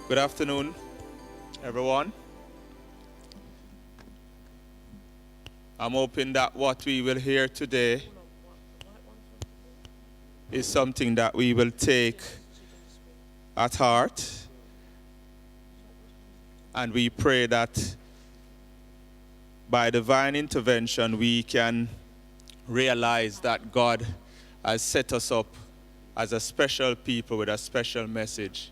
Good afternoon, everyone. I'm hoping that what we will hear today is something that we will take at heart. And we pray that by divine intervention, we can realize that God has set us up as a special people with a special message.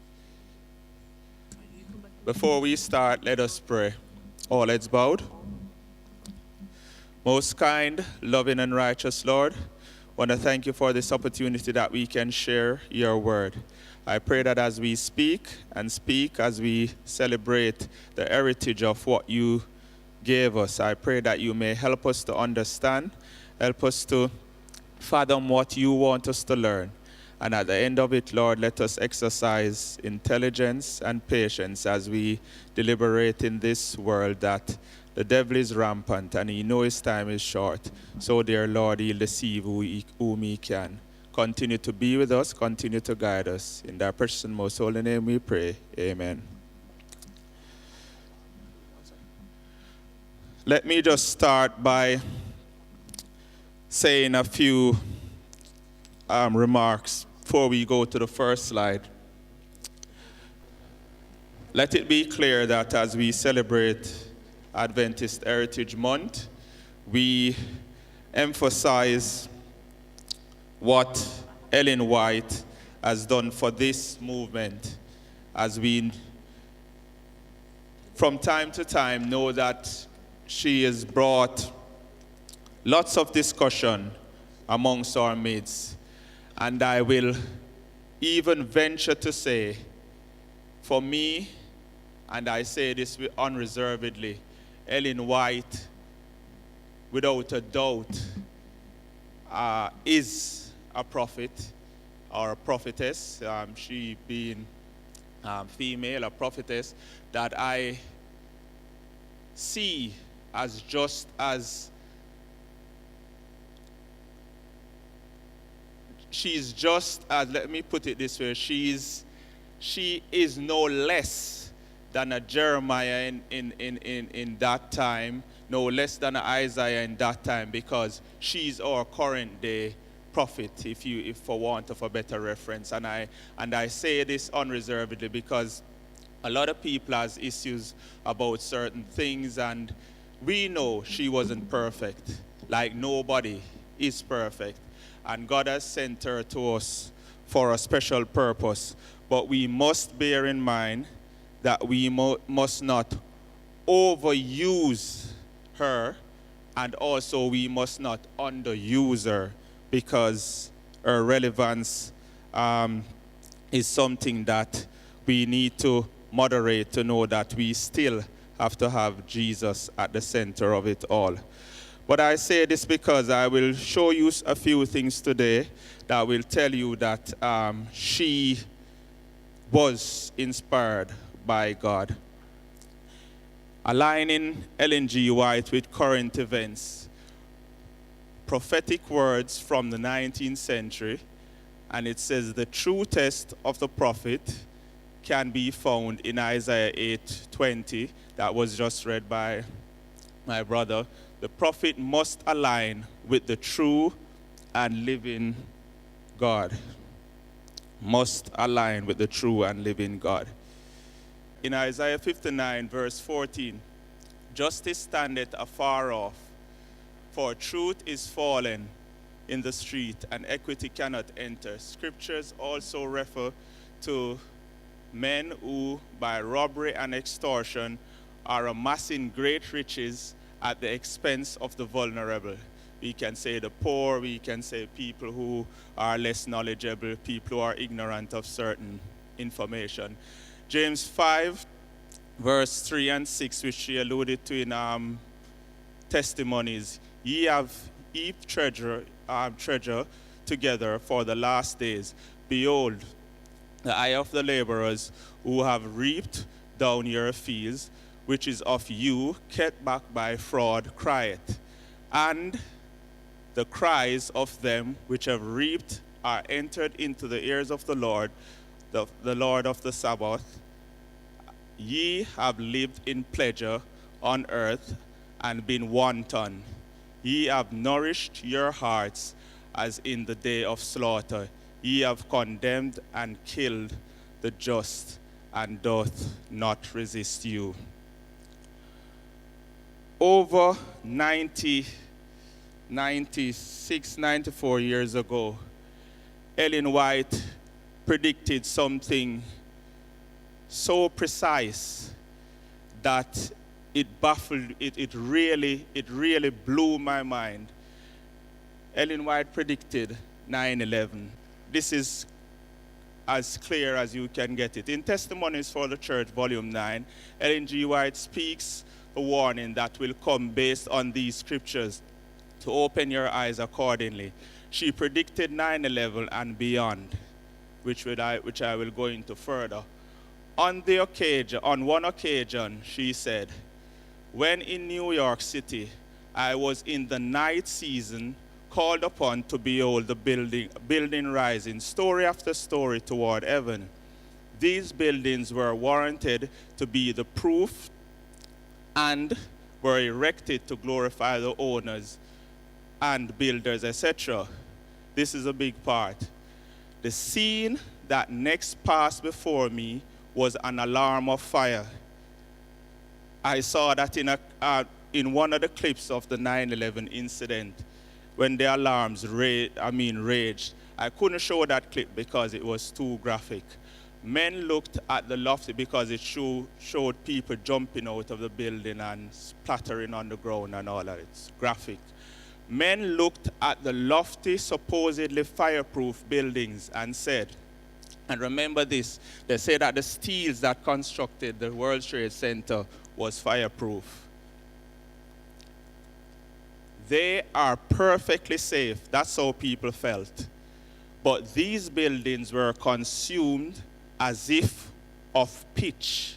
Before we start, let us pray. All heads bowed. Most kind, loving, and righteous Lord, I want to thank you for this opportunity that we can share your word. I pray that as we speak, as we celebrate the heritage of what you gave us, I pray that you may help us to understand, help us to fathom what you want us to learn. And at the end of it, Lord, let us exercise intelligence and patience as we deliberate in this world that the devil is rampant and he knows his time is short. So, dear Lord, he'll deceive whom he can. Continue to be with us, continue to guide us. In thy precious and most holy name we pray. Amen. Let me just start by saying a few remarks before we go to the first slide. Let it be clear that as we celebrate Adventist Heritage Month, we emphasize what Ellen White has done for this movement, as we from time to time know that she has brought lots of discussion amongst our midst. And I will even venture to say, for me, and I say this unreservedly, Ellen White, without a doubt, is a prophet or a prophetess. She being female, a prophetess, that I see as just as she's just as, let me put it this way, she is no less than a Jeremiah in that time, no less than an Isaiah in that time, because she's our current day prophet, if for want of a better reference. And I say this unreservedly because a lot of people has issues about certain things, and we know she wasn't perfect, like nobody is perfect. And God has sent her to us for a special purpose. But we must bear in mind that we must not overuse her, and also we must not underuse her, because her relevance is something that we need to moderate to know that we still have to have Jesus at the center of it all. But I say this because I will show you a few things today that will tell you that she was inspired by God. Aligning Ellen G. White with current events, prophetic words from the 19th century, and it says the true test of the prophet can be found in Isaiah 8:20, that was just read by my brother. The prophet must align with the true and living God. Must align with the true and living God. In Isaiah 59, verse 14, justice standeth afar off, for truth is fallen in the street, and equity cannot enter. Scriptures also refer to men who, by robbery and extortion, are amassing great riches at the expense of the vulnerable. We can say the poor, we can say people who are less knowledgeable, people who are ignorant of certain information. James 5, verse 3 and 6, which she alluded to in testimonies. Ye have heaped treasure together for the last days. Behold, the eye of the laborers who have reaped down your fields, which is of you, kept back by fraud, crieth. And the cries of them which have reaped are entered into the ears of the Lord, the Lord of the Sabbath, Ye have lived in pleasure on earth and been wanton. Ye have nourished your hearts as in the day of slaughter. Ye have condemned and killed the just, and doth not resist you. Over 96, 94 years ago, Ellen White predicted something so precise that it baffled, it really blew my mind. Ellen White predicted 9/11. This is as clear as you can get it. In Testimonies for the Church, Volume 9, Ellen G. White speaks a warning that will come based on these scriptures to open your eyes accordingly. She predicted 9/11 and beyond, which I will go into further. On one occasion, she said, when in New York City, I was in the night season called upon to behold the building rising, story after story toward heaven. These buildings were warranted to be the proof and were erected to glorify the owners and builders, etc. This is a big part. The scene that next passed before me was an alarm of fire. I saw that in one of the clips of the 9/11 incident when the alarms raged. I couldn't show that clip because it was too graphic. Men looked at the lofty because it showed people jumping out of the building and splattering on the ground and all that. It's graphic. Men looked at the lofty, supposedly fireproof buildings and said, and remember this, they say that the steels that constructed the World Trade Center was fireproof. They are perfectly safe. That's how people felt. But these buildings were consumed as if of pitch,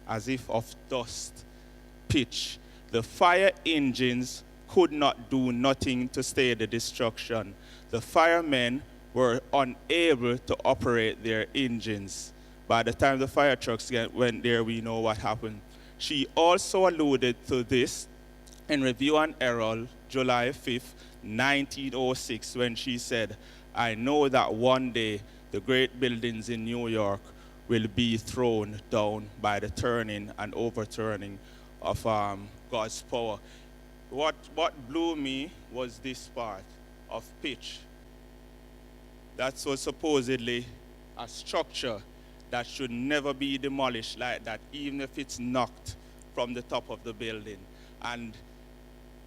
as if of dust, pitch. The fire engines could not do nothing to stay the destruction. The firemen were unable to operate their engines. By the time the fire trucks went there, we know what happened. She also alluded to this in Review and Herald, July 5th, 1906, when she said, I know that one day the great buildings in New York will be thrown down by the turning and overturning of God's power. What blew me was this part of pitch. That was supposedly a structure that should never be demolished like that, even if it's knocked from the top of the building. And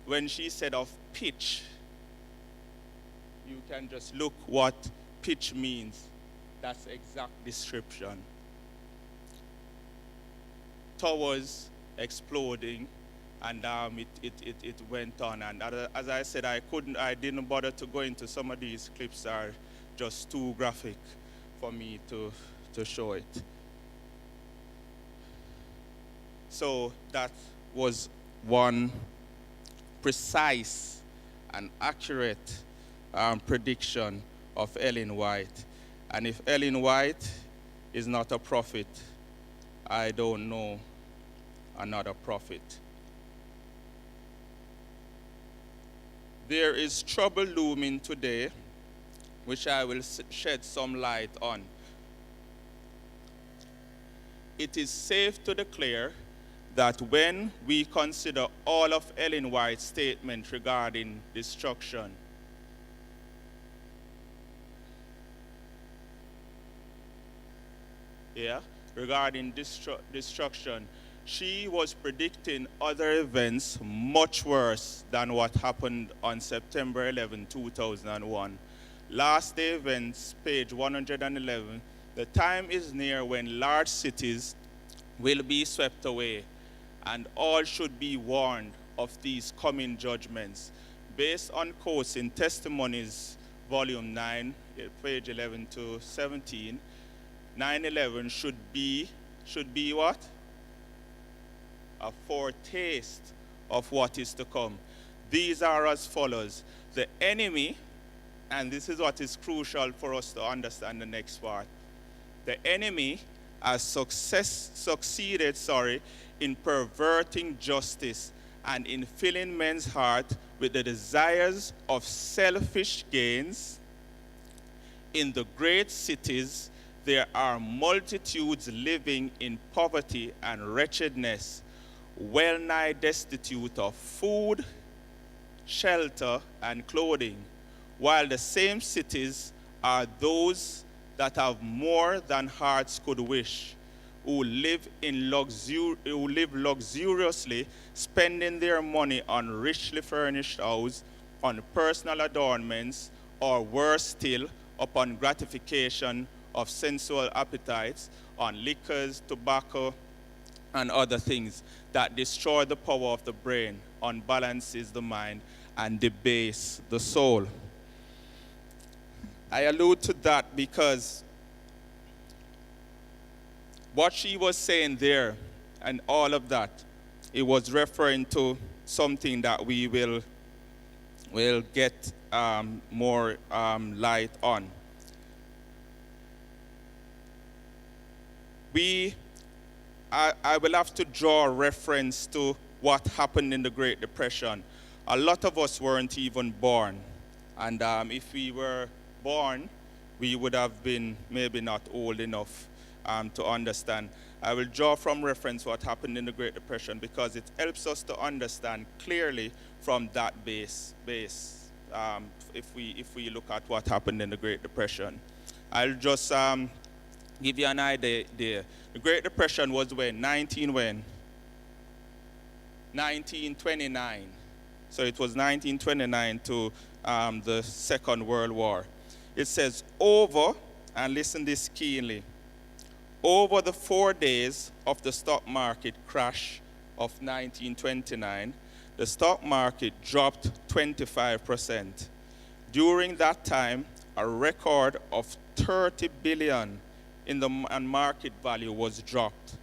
when she said of pitch, you can just look what pitch means. That's the exact description. Towers exploding, and it went on. And as I said, I didn't bother to go into some of these clips are just too graphic for me to show it. So that was one precise and accurate prediction of Ellen White. And if Ellen White is not a prophet, I don't know another prophet. There is trouble looming today, which I will shed some light on. It is safe to declare that when we consider all of Ellen White's statement regarding destruction, regarding destruction, she was predicting other events much worse than what happened on September 11, 2001. Last day events, page 111, the time is near when large cities will be swept away, and all should be warned of these coming judgments. Based on quotes in Testimonies, Volume 9, page 11 to 17, 9/11 should be what? A foretaste of what is to come. These are as follows. The enemy, and this is what is crucial for us to understand the next part. The enemy has succeeded in perverting justice and in filling men's heart with the desires of selfish gains. In the great cities, there are multitudes living in poverty and wretchedness, well nigh destitute of food, shelter, and clothing, while the same cities are those that have more than hearts could wish, who live luxuriously, spending their money on richly furnished houses, on personal adornments, or worse still, upon gratification of sensual appetites, on liquors, tobacco, and other things that destroy the power of the brain, unbalances the mind, and debase the soul. I allude to that because what she was saying there and all of that, it was referring to something that we will get more light on. I will have to draw a reference to what happened in the Great Depression. A lot of us weren't even born. And if we were born, we would have been maybe not old enough to understand. I will draw from reference what happened in the Great Depression because it helps us to understand clearly from that base if we look at what happened in the Great Depression. I'll just give you an idea there. The Great Depression was when? 1929. So it was 1929 to the Second World War. It says and listen this keenly, over the 4 days of the stock market crash of 1929, the stock market dropped 25%. During that time, a record of 30 billion in the market value was dropped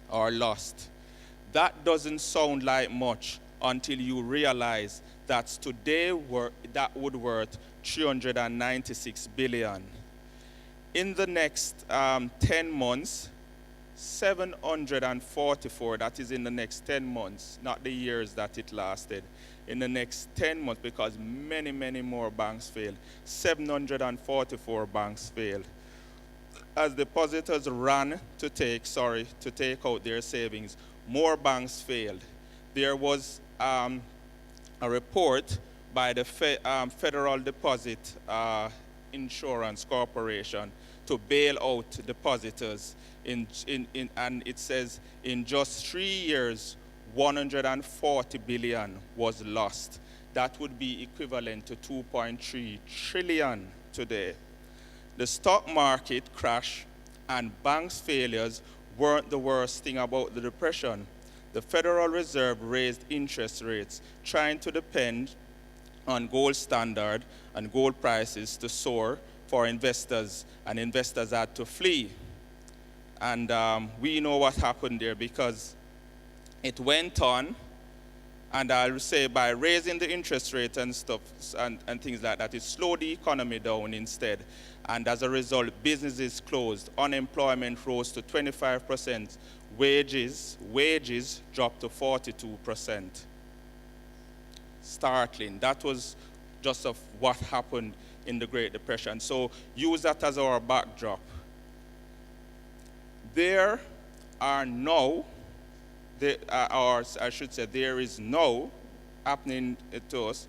or lost. That doesn't sound like much until you realize that today that would worth 396 billion. In the next 10 months, 744, that is in the next 10 months, not the years that it lasted. In the next 10 months, because many, many more banks failed, 744 banks failed. As depositors ran to take out their savings, more banks failed. There was a report by the Federal Deposit Insurance Corporation to bail out depositors, and it says in just 3 years, 140 billion was lost. That would be equivalent to 2.3 trillion today. The stock market crash and banks' failures weren't the worst thing about the Depression. The Federal Reserve raised interest rates, trying to depend on gold standard and gold prices to soar for investors, and investors had to flee. And we know what happened there because it went on, and I'll say by raising the interest rate and stuff and things like that, it slowed the economy down instead. And as a result, businesses closed, unemployment rose to 25%, wages dropped to 42%. Startling. That was just of what happened in the Great Depression. So use that as our backdrop. There is now happening to us,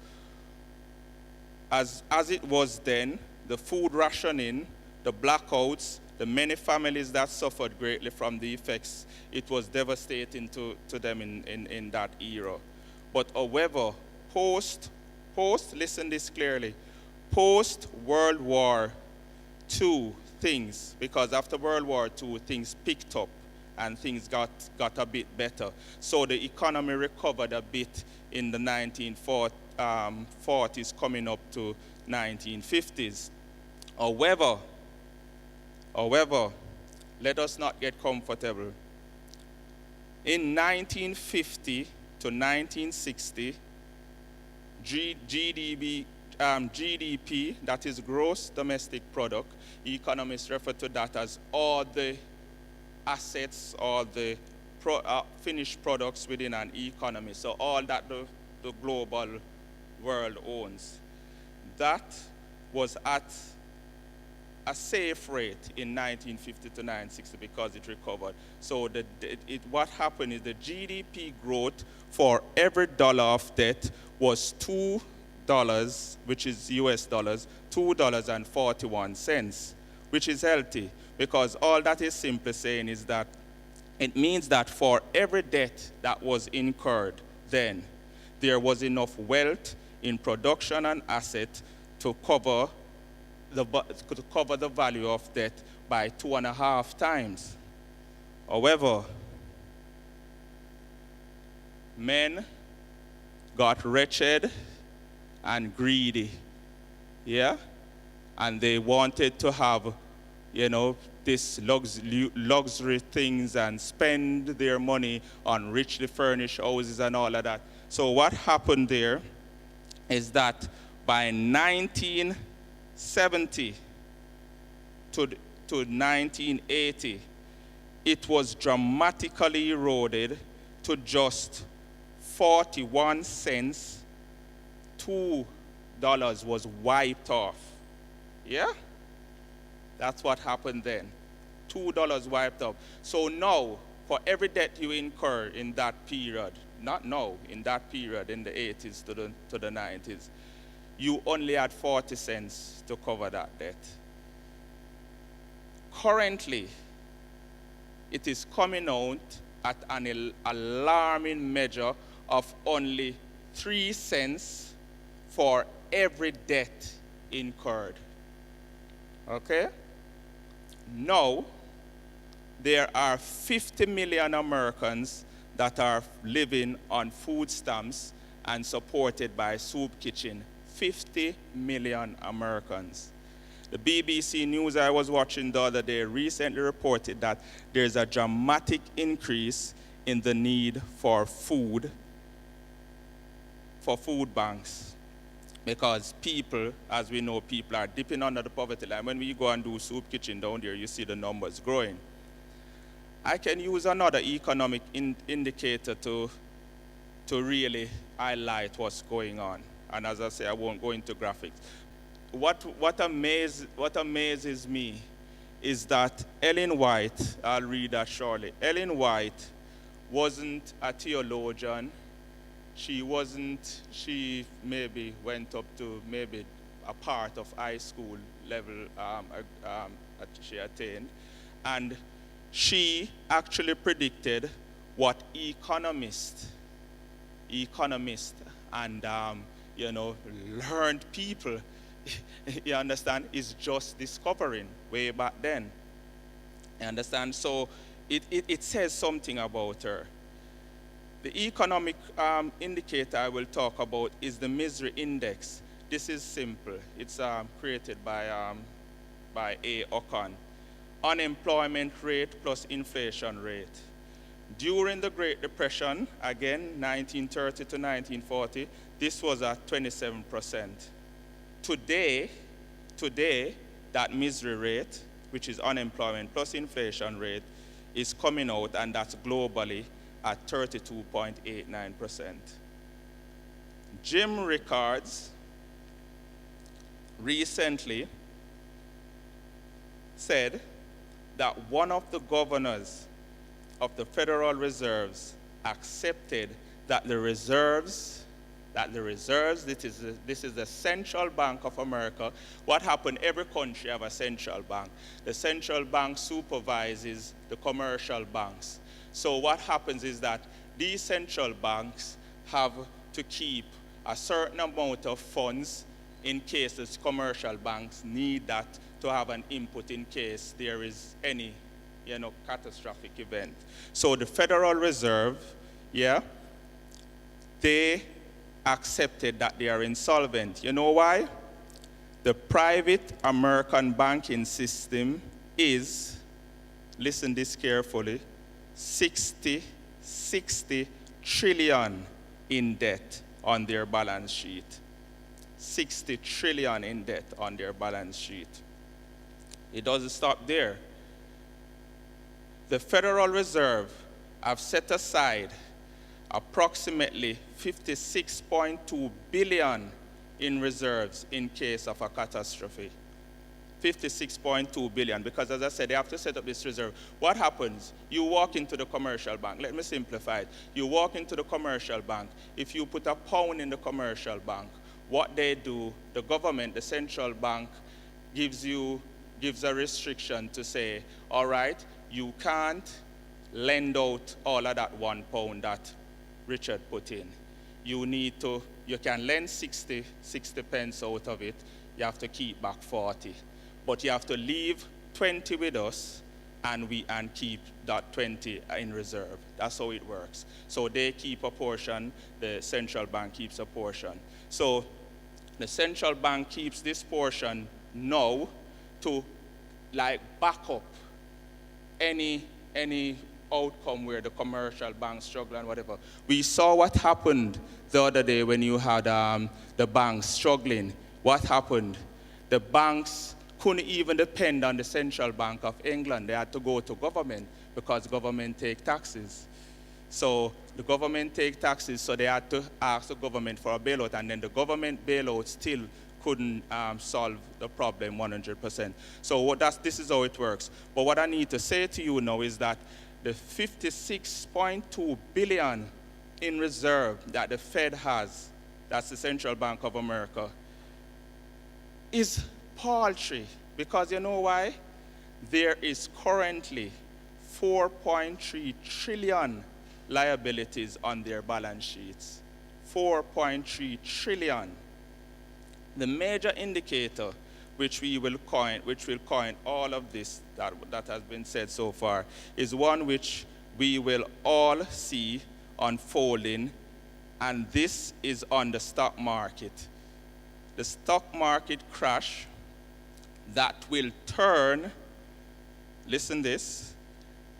as it was then, the food rationing, the blackouts, the many families that suffered greatly from the effects. It was devastating to them in that era. But however, listen this clearly, post-World War II things, because after World War II, things picked up and things got a bit better. So the economy recovered a bit in the 1940s coming up to 1950s. However, let us not get comfortable. In 1950 to 1960, GDP, that is gross domestic product, economists refer to that as all the assets or the finished products within an economy. So all that the global world owns. That was at a safe rate in 1950 to 1960 because it recovered. So what happened is the GDP growth for every dollar of debt was $2, which is US dollars, $2.41, which is healthy, because all that is simply saying is that it means that for every debt that was incurred then, there was enough wealth in production and asset to cover the value of debt by 2.5 times. However, men got wretched and greedy, yeah? And they wanted to have, this luxury things and spend their money on richly furnished houses and all of that. So what happened there is that by 1970 to 1980, it was dramatically eroded to just 41 cents. $2 was wiped off. Yeah? That's what happened then. $2 wiped off. So now, for every debt you incur in that period, not now, in that period, in the 80s to the 90s, you only had 40 cents to cover that debt. Currently, it is coming out at an alarming measure of only 3 cents for every debt incurred. Okay? Now, there are 50 million Americans that are living on food stamps and supported by soup kitchen. 50 million Americans. The BBC News I was watching the other day recently reported that there's a dramatic increase in the need for food banks. Because people, as we know, people are dipping under the poverty line. When we go and do soup kitchen down there, you see the numbers growing. I can use another economic indicator to really highlight what's going on. And as I say, I won't go into graphics. What amazes me is that Ellen White, I'll read that shortly. Ellen White wasn't a theologian. She maybe went up to maybe a part of high school level she attained. And she actually predicted what economists and learned people, you understand, is just discovering way back then. You understand? So it says something about her. The economic indicator I will talk about is the misery index. This is simple. It's created by A. Ocon. Unemployment rate plus inflation rate. During the Great Depression, again, 1930 to 1940, this was at 27%. Today, that misery rate, which is unemployment plus inflation rate, is coming out, and that's globally at 32.89%. Jim Rickards recently said that one of the governors of the Federal Reserves accepted that the reserves, this is the Central Bank of America. What happened, every country have a central bank. The central bank supervises the commercial banks. So what happens is that these central banks have to keep a certain amount of funds in case the commercial banks need that to have an input in case there is any catastrophic event. So the Federal Reserve, they accepted that they are insolvent. You know why? The private American banking system is, listen this carefully, 60 trillion in debt on their balance sheet. 60 trillion in debt on their balance sheet. It doesn't stop there. the Federal Reserve have set aside approximately 56.2 billion in reserves in case of a catastrophe. 56.2 billion, because as I said, they have to set up this reserve. What happens? You walk into the commercial bank. Let me simplify it. You walk into the commercial bank. If you put £1 in the commercial bank, what they do, the government, the central bank, gives a restriction to say, all right, you can't lend out all of that £1 that Richard put in. You can lend 60 pence out of it. You have to keep back 40. But you have to leave 20 with us and keep that 20 in reserve. That's how it works. So they keep a portion, the central bank keeps a portion. So the central bank keeps this portion now to back up any outcome where the commercial banks struggle and whatever. We saw what happened the other day when you had the banks struggling. What happened? The banks couldn't even depend on the Central Bank of England. They had to go to government because government take taxes. So the government take taxes, so they had to ask the government for a bailout, and then the government bailout still couldn't solve the problem 100%. So this is how it works. But what I need to say to you now is that the 56.2 billion in reserve that the Fed has, that's the Central Bank of America, is paltry, because you know why? There is currently 4.3 trillion liabilities on their balance sheets. 4.3 trillion. The major indicator which will coin all of this that has been said so far is one which we will all see unfolding, and this is on the stock market. The stock market crash that will turn, listen this,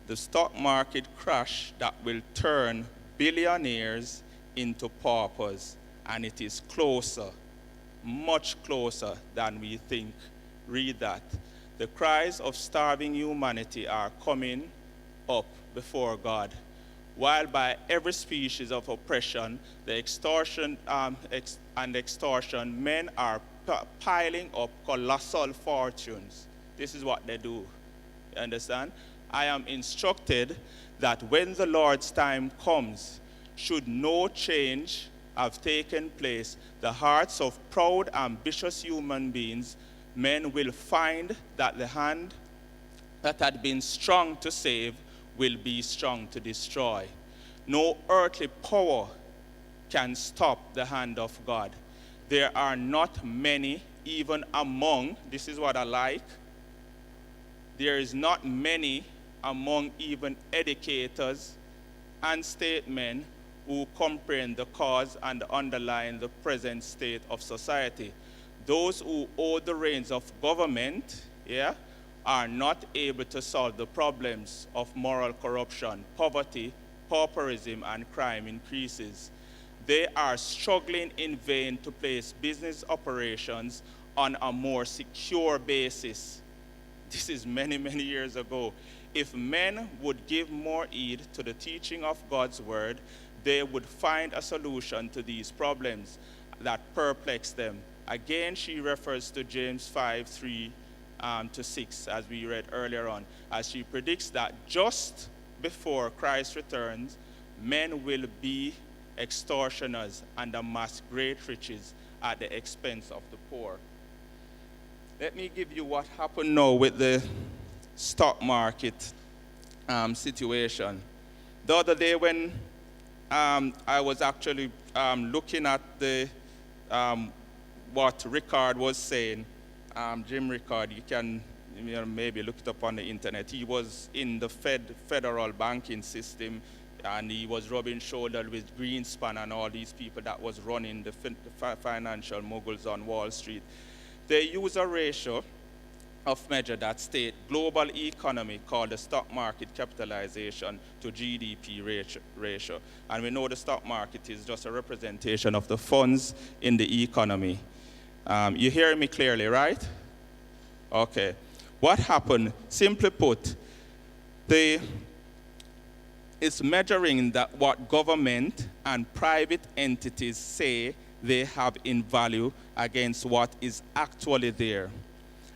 the stock market crash that will turn billionaires into paupers, and it is closer, much closer than we think. Read that. The cries of starving humanity are coming up before God, while by every species of oppression, the extortion men are piling up colossal fortunes. This is what they do. You understand? I am instructed that when the Lord's time comes, should no change have taken place, the hearts of proud, ambitious human beings, men will find that the hand that had been strong to save will be strong to destroy. No earthly power can stop the hand of God. There are not many, even among, this is what I like, there is not many among even educators and statesmen who comprehend the cause and underline the present state of society. Those who hold the reins of government, are not able to solve the problems of moral corruption, poverty, pauperism, and crime increases. They are struggling in vain to place business operations on a more secure basis. This is many, many years ago. If men would give more heed to the teaching of God's word, they would find a solution to these problems that perplex them. Again, she refers to James 5:3-6, as we read earlier on, as she predicts that just before Christ returns, men will be extortioners and amass great riches at the expense of the poor. Let me give you what happened now with the stock market situation. The other day when I was actually looking at the what Rickard was saying, Jim Rickard, you can maybe look it up on the internet. He was in the federal banking system, and he was rubbing shoulders with Greenspan and all these people that was running the financial moguls on Wall Street. They use a ratio of measure that state global economy called the stock market capitalization to GDP ratio. And we know the stock market is just a representation of the funds in the economy. You hear me clearly, right? Okay. What happened? Simply put, It's measuring that what government and private entities say they have in value against what is actually there.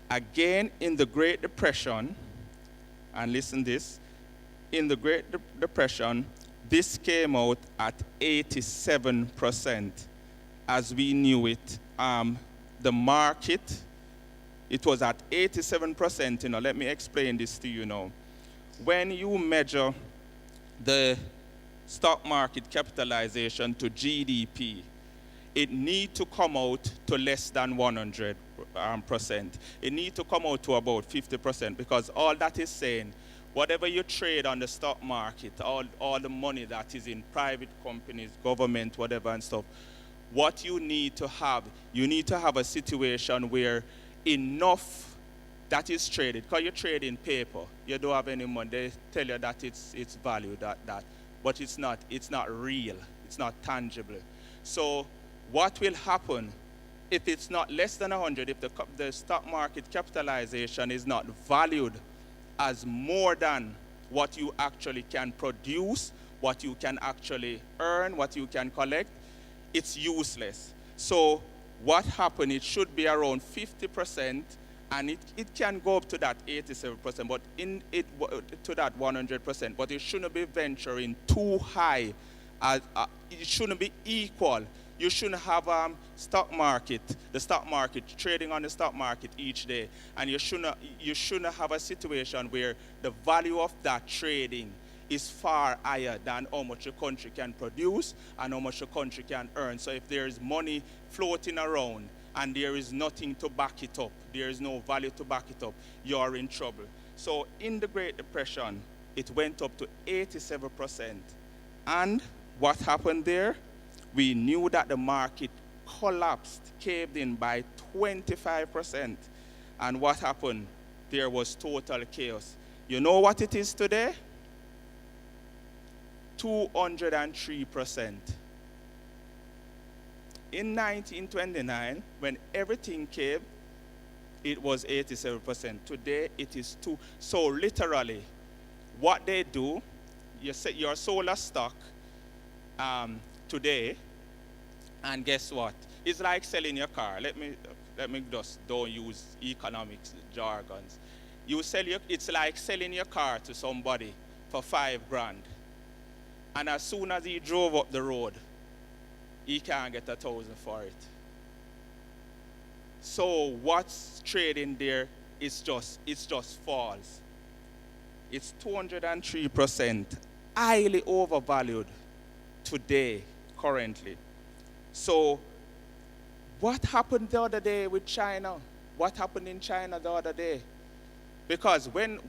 Again, in the Great Depression, and listen this, in the Great Depression, this came out at 87%. As we knew it, the market, it was at 87%. Let me explain this to you now. When you measure the stock market capitalization to GDP, it need to come out to less than 100%. It need to come out to about 50%, because all that is saying, whatever you trade on the stock market, all the money that is in private companies, government, whatever and stuff, what you need to have a situation where enough that is traded, because you trade in paper, you don't have any money, they tell you that it's valued, that, but it's not real, it's not tangible. So what will happen if it's not less than 100, if the stock market capitalization is not valued as more than what you actually can produce, what you can actually earn, what you can collect, it's useless. So what happened, it should be around 50%, and it can go up to that 87%, but to that 100%, but it shouldn't be venturing too high. It shouldn't be equal. You shouldn't have the stock market trading on the stock market each day, and you shouldn't have a situation where the value of that trading is far higher than how much the country can produce and how much the country can earn. So if there is money floating around and there is nothing to back it up, there is no value to back it up, you're in trouble. So in the Great Depression, it went up to 87%. And what happened there? We knew that the market collapsed, caved in by 25%. And what happened? There was total chaos. You know what it is today? 203%. In 1929, when everything caved, it was 87%. Today, it is 2. So literally, what they do, you set your solar stock today, and guess what? It's like selling your car. Let me just don't use economics jargons. It's like selling your car to somebody for $5,000. And as soon as he drove up the road, he can't get $1,000 for it. So what's trading there is just false. It's 203%, highly overvalued today, currently. So what happened the other day with China? What happened in China the other day? Because when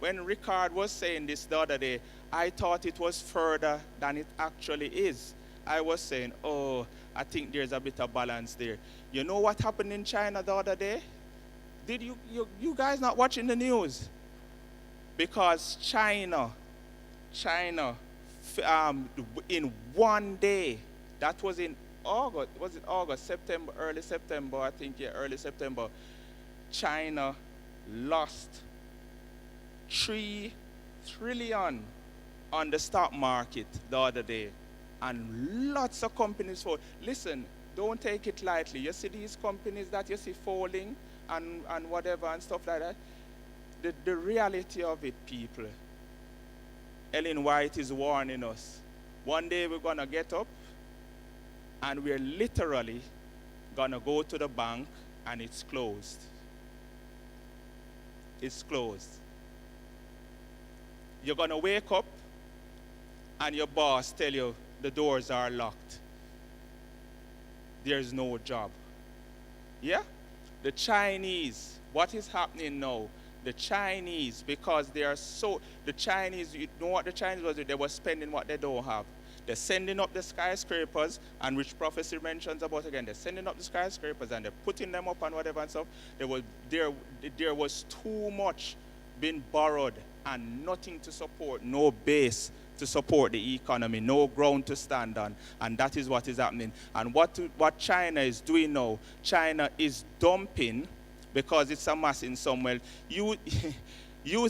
Ricard was saying this the other day, I thought it was further than it actually is. I was saying, oh, I think there's a bit of balance there. You know what happened in China the other day? Did you guys not watching the news? Because China, in one day, that was in August, was it August, September, early September, I think, yeah, early September, China lost $3 trillion on the stock market the other day. And lots of companies fall. Listen, don't take it lightly. You see these companies that you see falling and whatever and stuff like that. The reality of it, people, Ellen White is warning us. One day we're going to get up and we're literally going to go to the bank and it's closed. It's closed. You're going to wake up and your boss tell you the doors are locked. There's no job. Yeah? The Chinese, what is happening now? The Chinese, because they are the Chinese, you know what the Chinese was doing? They were spending what they don't have. They're sending up the skyscrapers, and which prophecy mentions about again, they're sending up the skyscrapers and they're putting them up and whatever and stuff. There was too much being borrowed and nothing to support, no base to support the economy, no ground to stand on, and that is what is happening. And what China is doing now, China is dumping, because it's amassing somewhere. You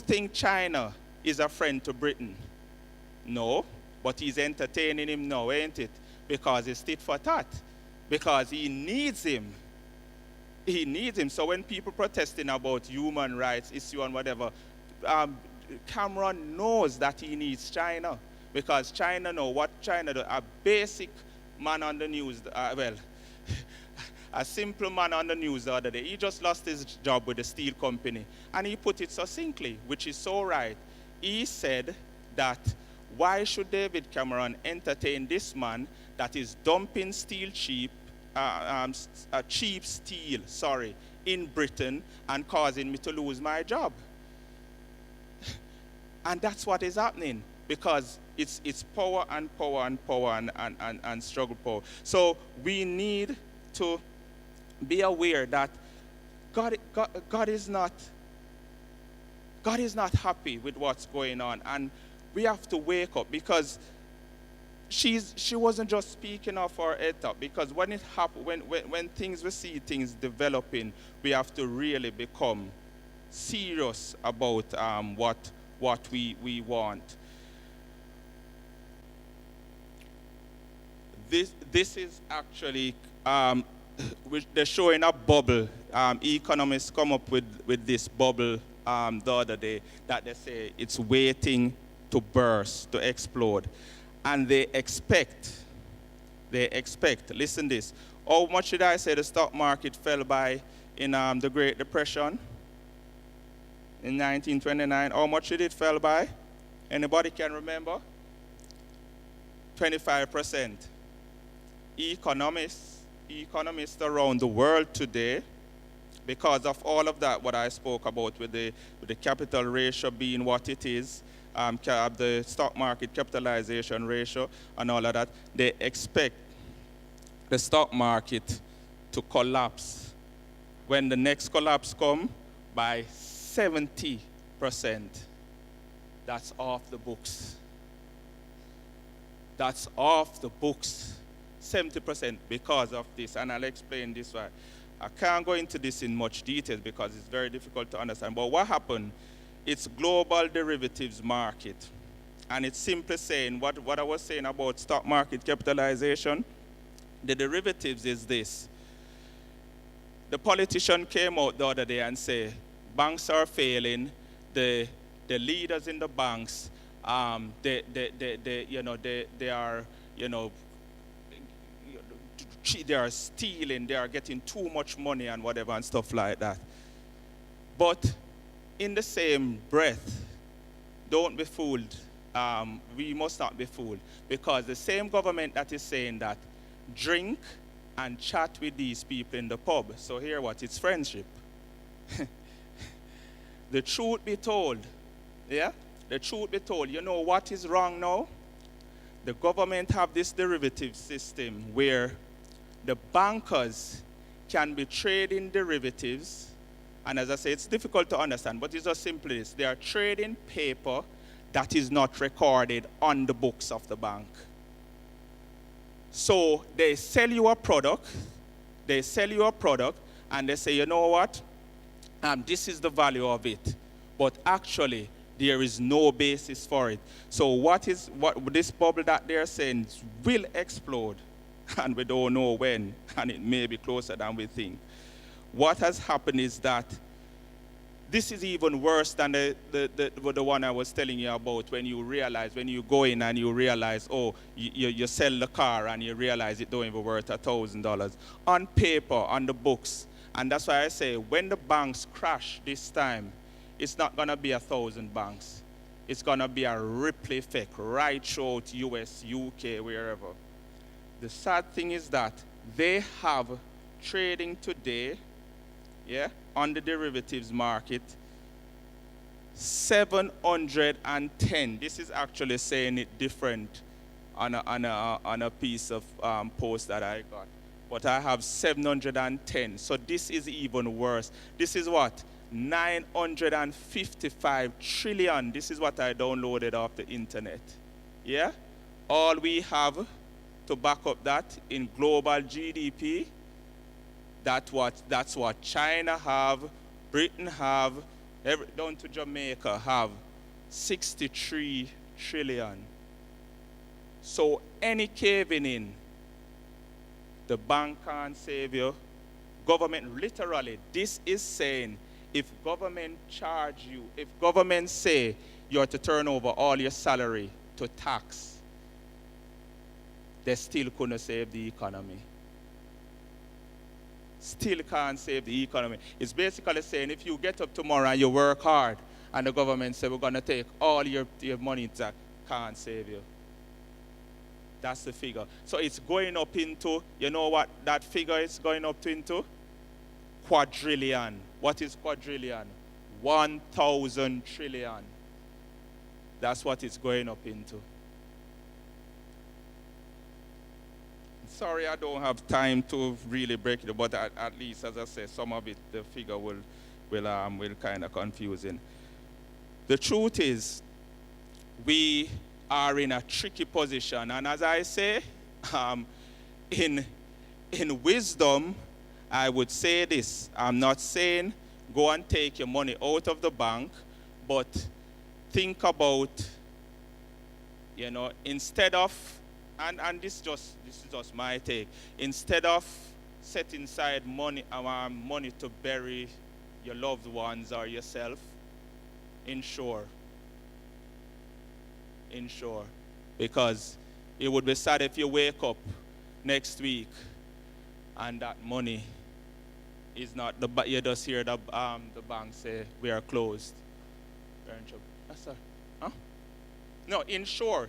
think China is a friend to Britain? No, but he's entertaining him now, ain't it? Because it's tit for tat. Because he needs him. He needs him. So when people protesting about human rights issue and whatever, Cameron knows that he needs China. Because China know what China do. A basic man on the news, a simple man on the news the other day, he just lost his job with the steel company. And he put it succinctly, which is so right. He said that why should David Cameron entertain this man that is dumping cheap steel, in Britain and causing me to lose my job? And that's what is happening, because it's power and power and power and struggle power. So we need to be aware that God is not happy with what's going on, and we have to wake up, because she wasn't just speaking off her head up, because when it happen, when we see things developing, we have to really become serious about what we want. This is actually they're showing a bubble. Economists come up with this bubble the other day, that they say it's waiting to burst, to explode. And they expect, listen this, how much did I say the stock market fell by in the Great Depression in 1929? How much did it fell by? Anybody can remember? 25%. Economists around the world today, because of all of that, what I spoke about with the capital ratio being what it is, the stock market capitalization ratio and all of that, they expect the stock market to collapse when the next collapse comes by 70%. That's off the books. That's off the books. 70% because of this, and I'll explain this why. I can't go into this in much detail because it's very difficult to understand. But what happened, it's global derivatives market. And it's simply saying what I was saying about stock market capitalization. The derivatives is this. The politician came out the other day and said, banks are failing, the leaders in the banks, they are stealing, they are getting too much money and whatever and stuff like that. But in the same breath, don't be fooled. We must not be fooled, because the same government that is saying that, drink and chat with these people in the pub. So hear what? It's friendship. The truth be told, yeah? The truth be told, you know what is wrong now? The government have this derivative system where the bankers can be trading derivatives, and as I say, it's difficult to understand, but it's just simply this. They are trading paper that is not recorded on the books of the bank. So they sell you a product, and they say, you know what? This is the value of it. But actually, there is no basis for it. So what this bubble that they're saying will explode, and we don't know when, and it may be closer than we think. What has happened is that this is even worse than the one I was telling you about, when you go in and you realize, oh, you sell the car and you realize it don't even worth $1,000. On paper, on the books. And that's why I say, when the banks crash this time, it's not going to be 1,000 banks. It's going to be a ripple effect right throughout US, UK, wherever. The sad thing is that they have trading today, yeah, on the derivatives market, 710. This is actually saying it different on a piece of post that I got. But I have 710. So this is even worse. This is what? 955 trillion. This is what I downloaded off the internet. Yeah? All we have to back up that in global GDP, that's what China have, Britain have, down to Jamaica have. 63 trillion. So any caving in, the bank can't save you. Government, literally, this is saying, if government charge you, if government say you're to turn over all your salary to tax, they still couldn't save the economy. Still can't save the economy. It's basically saying if you get up tomorrow and you work hard and the government say we're going to take all your money, that can't save you. That's the figure. So it's going up into, you know what that figure is going up to into? Quadrillion. What is quadrillion? 1,000 trillion. That's what it's going up into. Sorry, I don't have time to really break it, but at least, as I said, some of it, the figure will kind of confusing. The truth is, we are in a tricky position, and as I say, in wisdom, I would say this. I'm not saying go and take your money out of the bank, but think about, instead of, and this is just my take, instead of setting aside money to bury your loved ones or yourself, insure. Because it would be sad if you wake up next week and that money is not, you just hear the bank say, we are closed. We're in trouble. Yes, sir. Huh? No, insure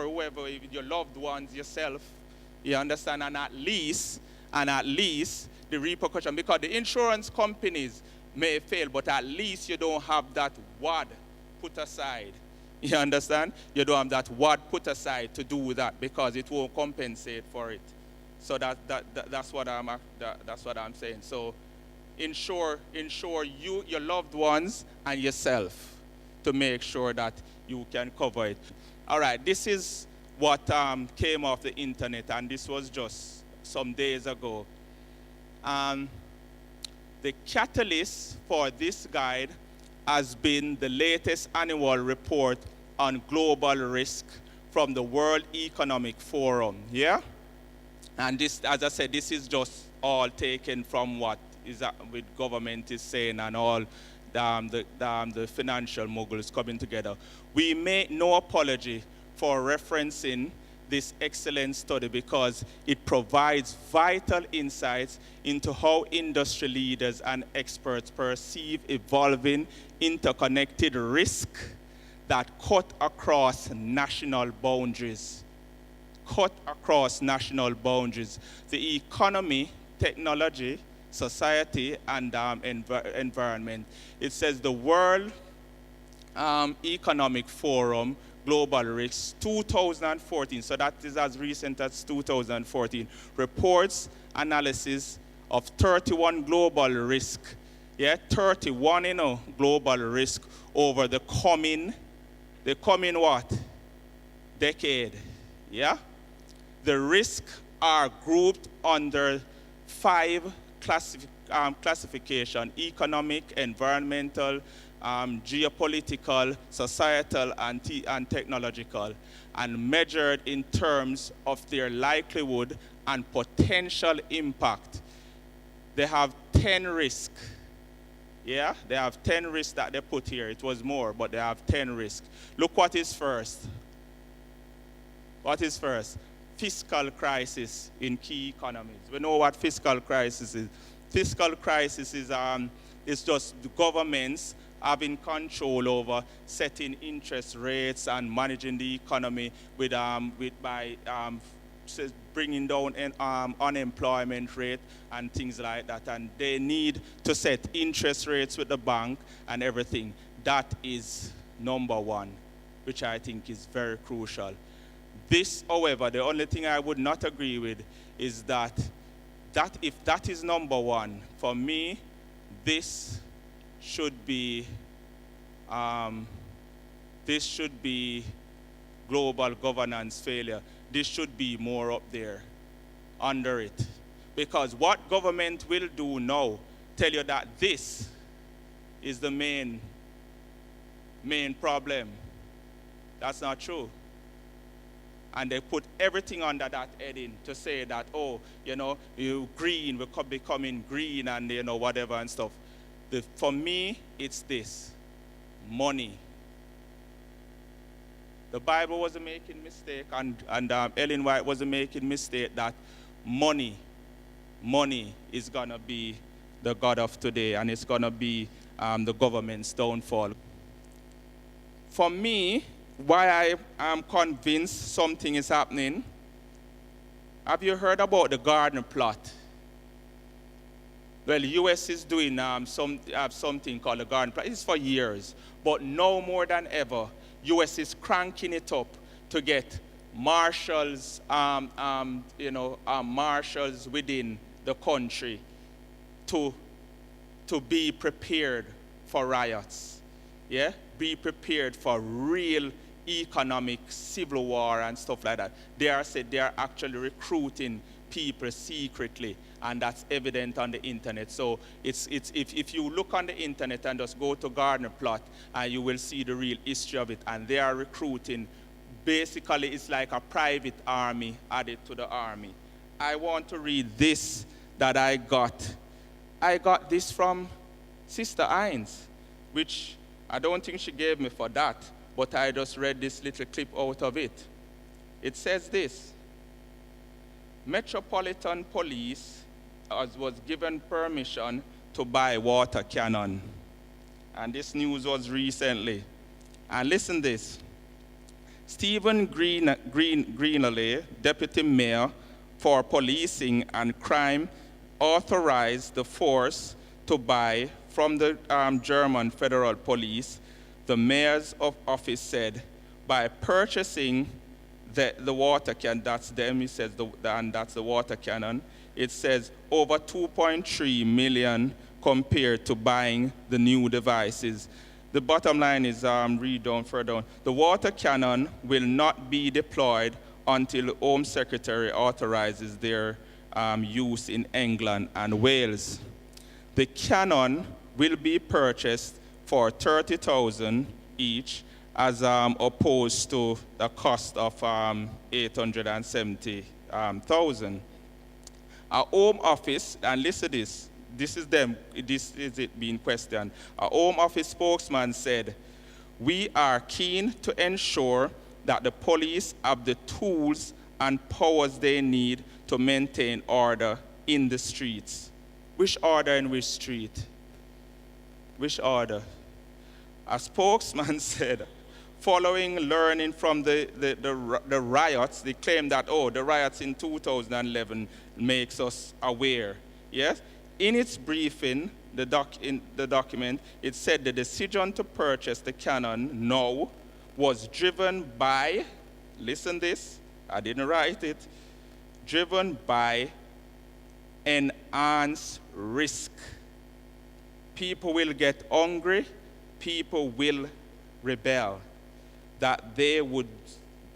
whoever, your loved ones, yourself, you understand, and at least the repercussion, because the insurance companies may fail, but at least you don't have that wad put aside. You understand? You don't have that word put aside to do that because it won't compensate for it. So that's what I'm saying. So insure you, your loved ones, and yourself to make sure that you can cover it. All right, this is what came off the internet, and this was just some days ago. The catalyst for this guide has been the latest annual report on global risk from the World Economic Forum. Yeah? And this, as I said, this is just all taken from what is with government is saying and all the financial moguls coming together. We make no apology for referencing this excellent study because it provides vital insights into how industry leaders and experts perceive evolving interconnected risk that cut across national boundaries. The economy, technology, society, and environment. It says the World Economic Forum Global Risks 2014, so that is as recent as 2014, reports analysis of 31 global risk. 31 global risk over the coming what? Decade. Yeah? The risks are grouped under 5 classification: economic, environmental, geopolitical, societal, and technological, and measured in terms of their likelihood and potential impact. They have 10 risks. Yeah, they have 10 risks that they put here. It was more, but they have 10 risks. Look what is first. What is first? Fiscal crisis in key economies. We know what fiscal crisis is. Fiscal crisis is just the governments having control over setting interest rates and managing the economy by bringing down unemployment rate and things like that. And they need to set interest rates with the bank and everything. That is number one, which I think is very crucial. This, however, the only thing I would not agree with is that if that is number one, for me, this should be global governance failure. This should be more up there, under it. Because what government will do now, tell you that this is the main main problem. That's not true. And they put everything under that heading to say that, oh, green, we could becoming green and, whatever and stuff. For me, it's this, money. The Bible wasn't making mistake, and Ellen White wasn't making mistake that money is going to be the God of today, and it's going to be the government's downfall. For me, why I am convinced something is happening, have you heard about the Gardner plot? Well, the U.S. is doing something called the Gardner plot. It's for years, but now more than ever, U.S. is cranking it up to get marshals, marshals within the country to be prepared for riots. Yeah, be prepared for real economic civil war and stuff like that. They are actually recruiting people secretly, and that's evident on the internet. So if you look on the internet and just go to Gardner plot, you will see the real history of it. And they are recruiting. Basically, it's like a private army added to the army. I want to read this that I got. I got this from Sister Hines, which I don't think she gave me for that, but I just read this little clip out of it. It says this: Metropolitan Police was given permission to buy water cannon. And this news was recently. And listen this. Stephen Greenley, Deputy Mayor for Policing and Crime, authorized the force to buy from the German Federal Police. The mayor's office said, by purchasing the water cannon, that's them, he says, and that's the water cannon, it says over 2.3 million compared to buying the new devices. The bottom line is, read down further down. The water cannon will not be deployed until the Home Secretary authorizes their use in England and Wales. The cannon will be purchased for $30,000 each, as opposed to the cost of $870,000. Our Home Office, and listen to this. This is it being questioned. A Home Office spokesman said, we are keen to ensure that the police have the tools and powers they need to maintain order in the streets. Which order in which street? Which order? A spokesman said, following learning from the riots, they claim that, the riots in 2011 makes us aware. Yes? In its briefing, in the document, it said the decision to purchase the cannon now was driven by, listen this, I didn't write it, driven by enhanced risk. People will get hungry, people will rebel, that they would,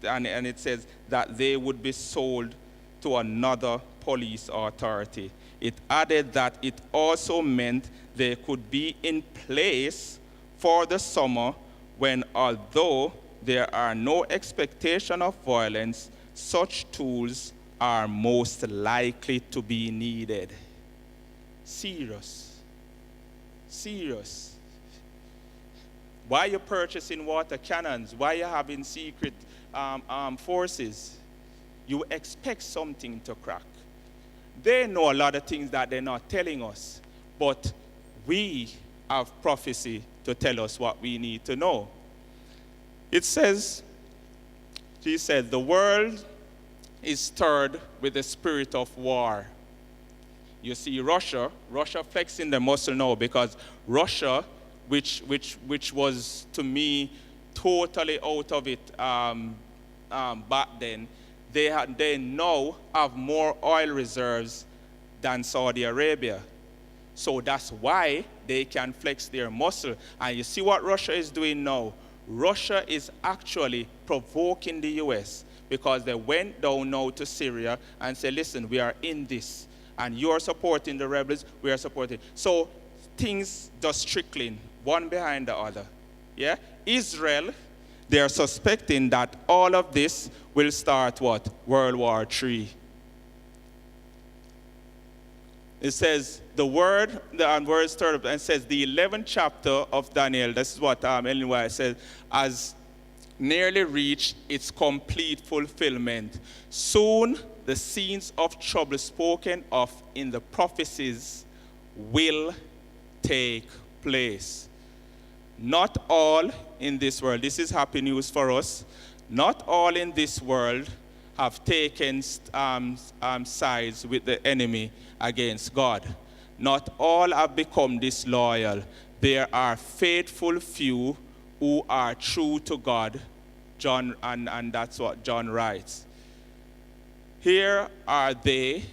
and it says that they would be sold to another police authority. It added that it also meant they could be in place for the summer when, although there are no expectation of violence, such tools are most likely to be needed. Serious. Why are you purchasing water cannons? Why are you having secret forces? You expect something to crack. They know a lot of things that they're not telling us, but we have prophecy to tell us what we need to know. It says, she said, the world is stirred with the spirit of war. You see, Russia flexing the muscle now, because Russia, which was to me totally out of it back then, they now have more oil reserves than Saudi Arabia. So that's why they can flex their muscle. And you see what Russia is doing now? Russia is actually provoking the U.S. because they went down now to Syria and said, listen, we are in this. And you're supporting the rebels, we are supporting. So things just trickling, one behind the other. Yeah? Israel, they are suspecting that all of this will start what? World War III. It says, verse 30, and says, the 11th chapter of Daniel, this is what Ellen White says, has nearly reached its complete fulfillment. Soon, the scenes of trouble spoken of in the prophecies will take place. Not all in this world, this is happy news for us, not all in this world have taken sides with the enemy against God. Not all have become disloyal. There are faithful few who are true to God. John, and that's what John writes. Here are they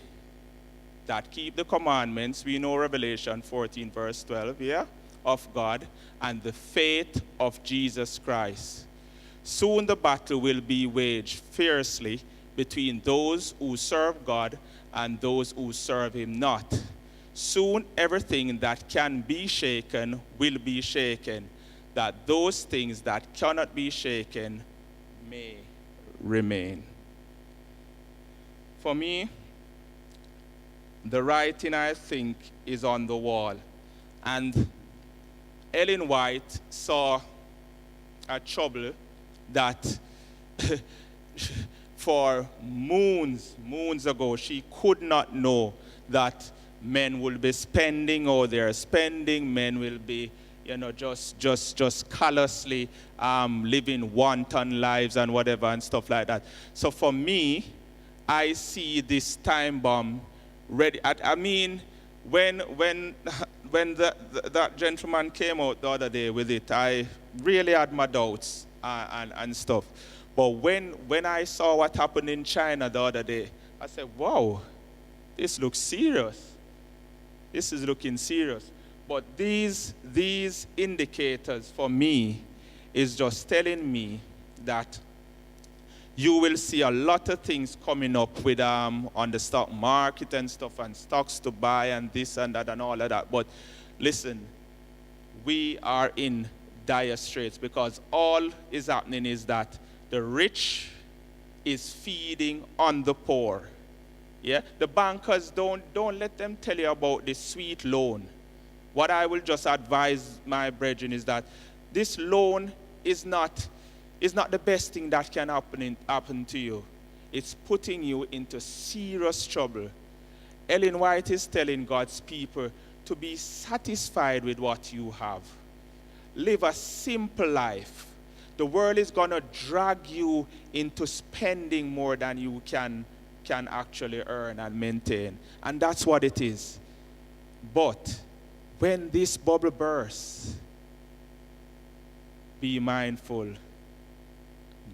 that keep the commandments. We know Revelation 14 verse 12, yeah, of God, and the faith of Jesus Christ. Soon the battle will be waged fiercely between those who serve God and those who serve him not. Soon everything that can be shaken will be shaken, that those things that cannot be shaken may remain. For me, the writing, I think, is on the wall. And Ellen White saw a trouble that for moons ago, she could not know that men will be spending, or they're spending, men will be, just callously living wanton lives and whatever and stuff like that. So for me, I see this time bomb ready. I mean, when that gentleman came out the other day with it, I really had my doubts and stuff. But when I saw what happened in China the other day, I said, wow, this looks serious. This is looking serious. But these indicators for me is just telling me that you will see a lot of things coming up with on the stock market and stuff, and stocks to buy and this and that and all of that. But listen, we are in dire straits, because all is happening is that the rich is feeding on the poor. Yeah, the bankers don't let them tell you about this sweet loan. What I will just advise my brethren is that this loan is not the best thing that can happen to you. It's putting you into serious trouble. Ellen White is telling God's people to be satisfied with what you have. Live a simple life. The world is going to drag you into spending more than you can actually earn and maintain. And that's what it is. But when this bubble bursts, be mindful.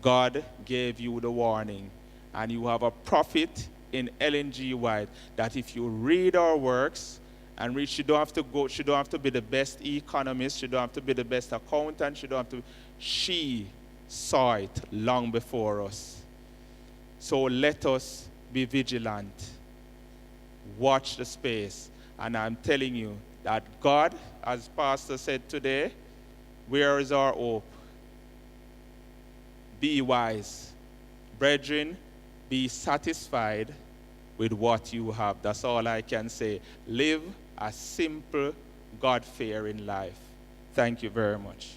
God gave you the warning. And you have a prophet in Ellen G. White that if you read our works, and read, she don't have to be the best economist, she don't have to be the best accountant, she saw it long before us. So let us be vigilant. Watch the space. And I'm telling you that God, as Pastor said today, where is our hope? Be wise. Brethren, be satisfied with what you have. That's all I can say. Live a simple, God-fearing life. Thank you very much.